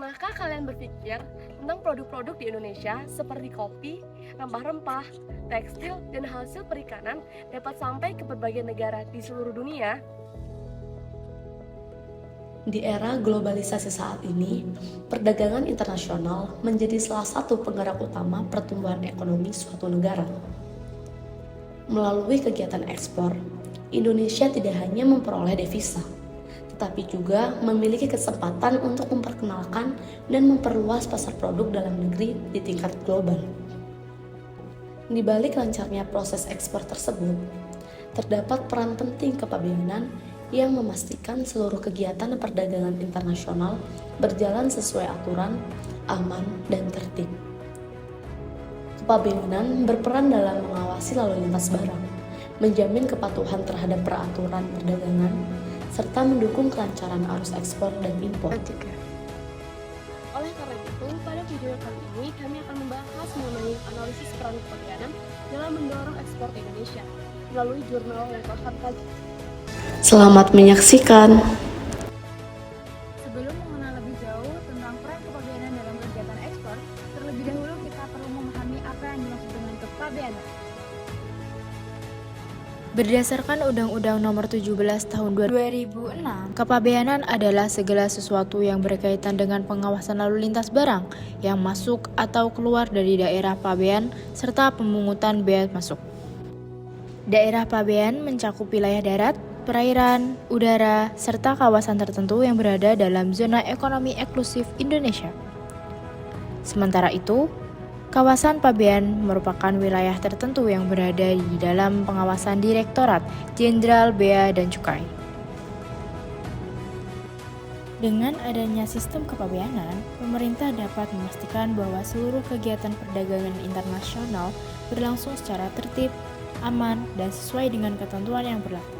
Pernahkah kalian berpikir tentang produk-produk di Indonesia seperti kopi, rempah-rempah, tekstil, dan hasil perikanan dapat sampai ke berbagai negara di seluruh dunia? Di era globalisasi saat ini, perdagangan internasional menjadi salah satu penggerak utama pertumbuhan ekonomi suatu negara. Melalui kegiatan ekspor, Indonesia tidak hanya memperoleh devisa, tetapi juga memiliki kesempatan untuk memperkenalkan dan memperluas pasar produk dalam negeri di tingkat global. Di balik lancarnya proses ekspor tersebut, terdapat peran penting kepabeanan yang memastikan seluruh kegiatan perdagangan internasional berjalan sesuai aturan, aman, dan tertib. Kepabeanan berperan dalam mengawasi lalu lintas barang, menjamin kepatuhan terhadap peraturan perdagangan, serta mendukung kelancaran arus ekspor dan impor. Oleh karena itu, pada video kali ini kami akan membahas mengenai analisis peran kepabeanan dalam mendorong ekspor Indonesia melalui jurnal yang telah kami kaji. Selamat menyaksikan. Sebelum mengenal lebih jauh tentang peran kepabeanan dalam kegiatan ekspor, terlebih dahulu kita perlu memahami apa yang dimaksud dengan kepabeanan. Berdasarkan Undang-Undang Nomor 17 Tahun 2006, kepabeanan adalah segala sesuatu yang berkaitan dengan pengawasan lalu lintas barang yang masuk atau keluar dari daerah pabean serta pemungutan bea masuk. Daerah pabean mencakup wilayah darat, perairan, udara, serta kawasan tertentu yang berada dalam zona ekonomi eksklusif Indonesia. Sementara itu, kawasan pabean merupakan wilayah tertentu yang berada di dalam pengawasan Direktorat Jenderal Bea dan Cukai. Dengan adanya sistem kepabeanan, pemerintah dapat memastikan bahwa seluruh kegiatan perdagangan internasional berlangsung secara tertib, aman, dan sesuai dengan ketentuan yang berlaku.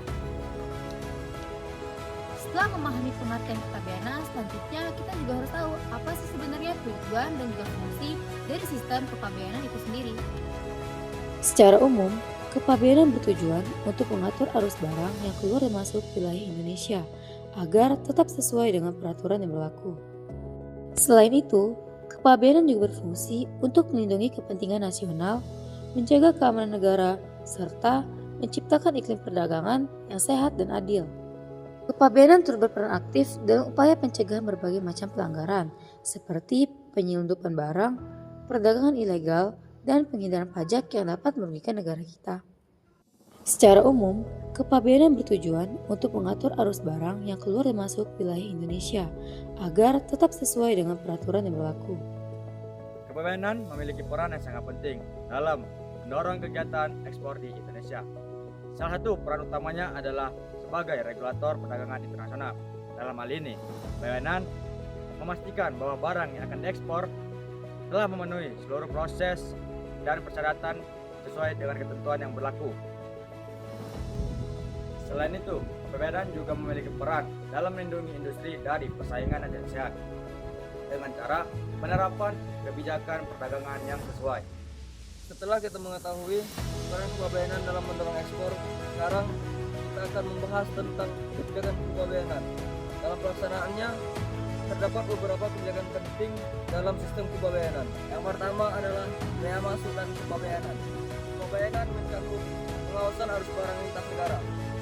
Setelah memahami pengertian kepabeanan, selanjutnya kita juga harus tahu apa sih sebenarnya tujuan dan juga fungsi dari sistem kepabeanan itu sendiri. Secara umum, kepabeanan bertujuan untuk mengatur arus barang yang keluar dan masuk wilayah Indonesia agar tetap sesuai dengan peraturan yang berlaku. Selain itu, kepabeanan juga berfungsi untuk melindungi kepentingan nasional, menjaga keamanan negara, serta menciptakan iklim perdagangan yang sehat dan adil. Kepabeanan turut berperan aktif dalam upaya pencegahan berbagai macam pelanggaran, seperti penyelundupan barang, perdagangan ilegal, dan penghindaran pajak yang dapat merugikan negara kita. Secara umum, kepabeanan bertujuan untuk mengatur arus barang yang keluar dan masuk wilayah Indonesia agar tetap sesuai dengan peraturan yang berlaku. Kepabeanan memiliki peran yang sangat penting dalam mendorong kegiatan ekspor di Indonesia. Salah satu peran utamanya adalah sebagai regulator perdagangan internasional. Dalam hal ini, kepabeanan memastikan bahwa barang yang akan diekspor telah memenuhi seluruh proses dan persyaratan sesuai dengan ketentuan yang berlaku. Selain itu, kepabeanan juga memiliki peran dalam melindungi industri dari persaingan yang tidak sehat dengan cara penerapan kebijakan perdagangan yang sesuai. Setelah kita mengetahui peran kepabeanan dalam mendorong ekspor, sekarang kita akan membahas tentang kebijakan kepabeanan. Dalam pelaksanaannya, terdapat beberapa kebijakan penting dalam sistem kepabeanan. Yang pertama adalah bea masuk dan kepabeanan. Kepabeanan mencakup pengawasan arus barang lintas negara.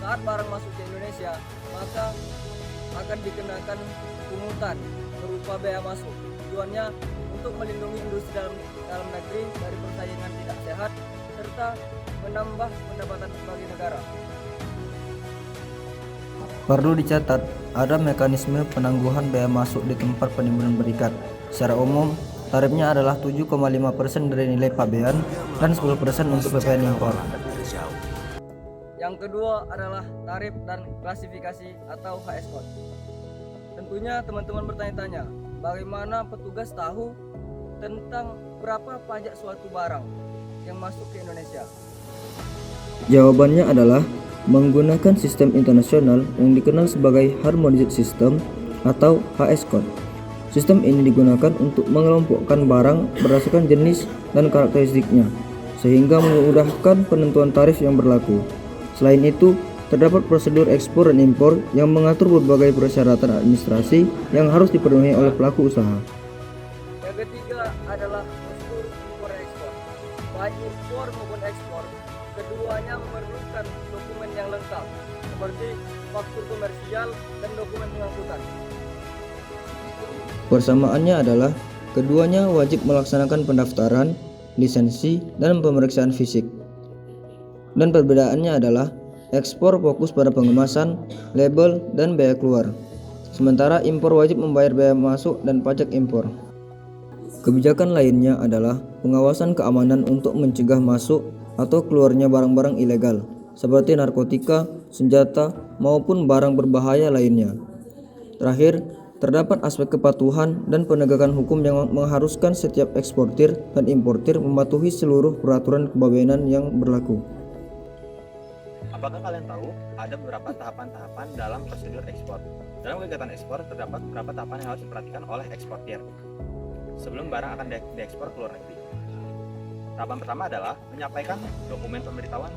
Saat barang masuk ke Indonesia, maka akan dikenakan pungutan berupa bea masuk. Tujuannya untuk melindungi industri dalam negeri dari persaingan tidak sehat serta menambah pendapatan bagi negara. Perlu dicatat, ada mekanisme penangguhan bea masuk di tempat penimbunan berikat. Secara umum, tarifnya adalah 7,5% dari nilai pabean dan 10% untuk PPN impor. Yang kedua adalah tarif dan klasifikasi atau HS Code. Tentunya teman-teman bertanya-tanya, bagaimana petugas tahu tentang berapa pajak suatu barang yang masuk ke Indonesia? Jawabannya adalah menggunakan sistem internasional yang dikenal sebagai Harmonized System atau HS Code. Sistem ini digunakan untuk mengelompokkan barang berdasarkan jenis dan karakteristiknya, sehingga memudahkan penentuan tarif yang berlaku. Selain itu, terdapat prosedur ekspor dan impor yang mengatur berbagai persyaratan administrasi yang harus dipenuhi oleh pelaku usaha. adalah prosedur impor dan ekspor. Baik impor maupun ekspor, keduanya memerlukan dokumen yang lengkap seperti faktur komersial dan dokumen pengangkutan. Persamaannya adalah keduanya wajib melaksanakan pendaftaran, lisensi, dan pemeriksaan fisik. Dan perbedaannya adalah ekspor fokus pada pengemasan, label, dan biaya keluar. Sementara impor wajib membayar biaya masuk dan pajak impor. Kebijakan lainnya adalah pengawasan keamanan untuk mencegah masuk atau keluarnya barang-barang ilegal seperti narkotika, senjata, maupun barang berbahaya lainnya. Terakhir, terdapat aspek kepatuhan dan penegakan hukum yang mengharuskan setiap eksportir dan importir mematuhi seluruh peraturan kepabeanan yang berlaku. Apakah kalian tahu ada beberapa tahapan-tahapan dalam prosedur ekspor? Dalam kegiatan ekspor terdapat beberapa tahapan yang harus diperhatikan oleh eksportir sebelum barang akan diekspor ke luar negeri. Tahapan pertama adalah menyampaikan dokumen pemberitahuan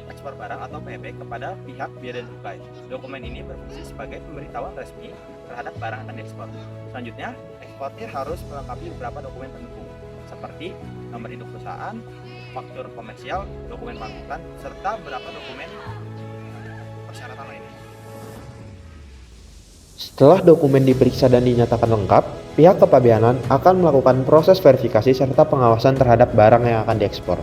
ekspor barang atau PEP kepada pihak bea dan cukai. Dokumen ini berfungsi sebagai pemberitahuan resmi terhadap barang yang akan diekspor. Selanjutnya, eksportir harus melengkapi beberapa dokumen pendukung seperti nomor induk perusahaan, faktur komersial, dokumen pengangkutan, serta beberapa dokumen persyaratan lainnya. Setelah dokumen diperiksa dan dinyatakan lengkap, pihak kepabeanan akan melakukan proses verifikasi serta pengawasan terhadap barang yang akan diekspor.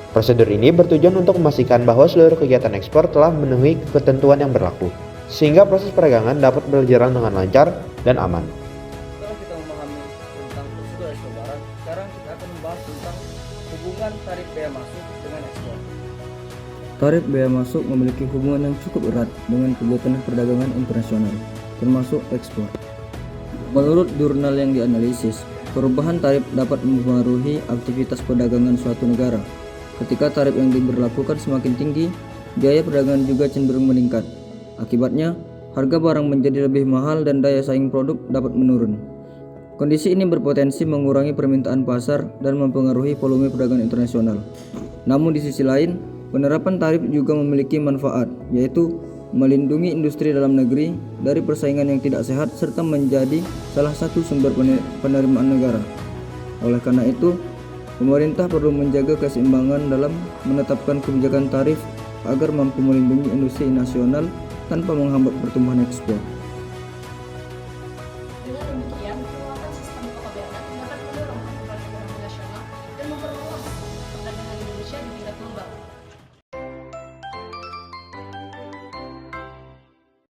Prosedur ini bertujuan untuk memastikan bahwa seluruh kegiatan ekspor telah memenuhi ketentuan yang berlaku, sehingga proses perdagangan dapat berjalan dengan lancar dan aman. Setelah kita memahami tentang prosedur ekspor barang, sekarang kita akan membahas tentang hubungan tarif bea masuk dengan ekspor. Tarif bea masuk memiliki hubungan yang cukup erat dengan kegiatan perdagangan internasional, termasuk ekspor. Menurut jurnal yang dianalisis, perubahan tarif dapat mempengaruhi aktivitas perdagangan suatu negara. Ketika tarif yang diberlakukan semakin tinggi, biaya perdagangan juga cenderung meningkat. Akibatnya, harga barang menjadi lebih mahal dan daya saing produk dapat menurun. Kondisi ini berpotensi mengurangi permintaan pasar dan mempengaruhi volume perdagangan internasional. Namun di sisi lain, penerapan tarif juga memiliki manfaat, yaitu melindungi industri dalam negeri dari persaingan yang tidak sehat serta menjadi salah satu sumber penerimaan negara. Oleh karena itu, pemerintah perlu menjaga keseimbangan dalam menetapkan kebijakan tarif agar mampu melindungi industri nasional tanpa menghambat pertumbuhan ekspor. Dengan demikian,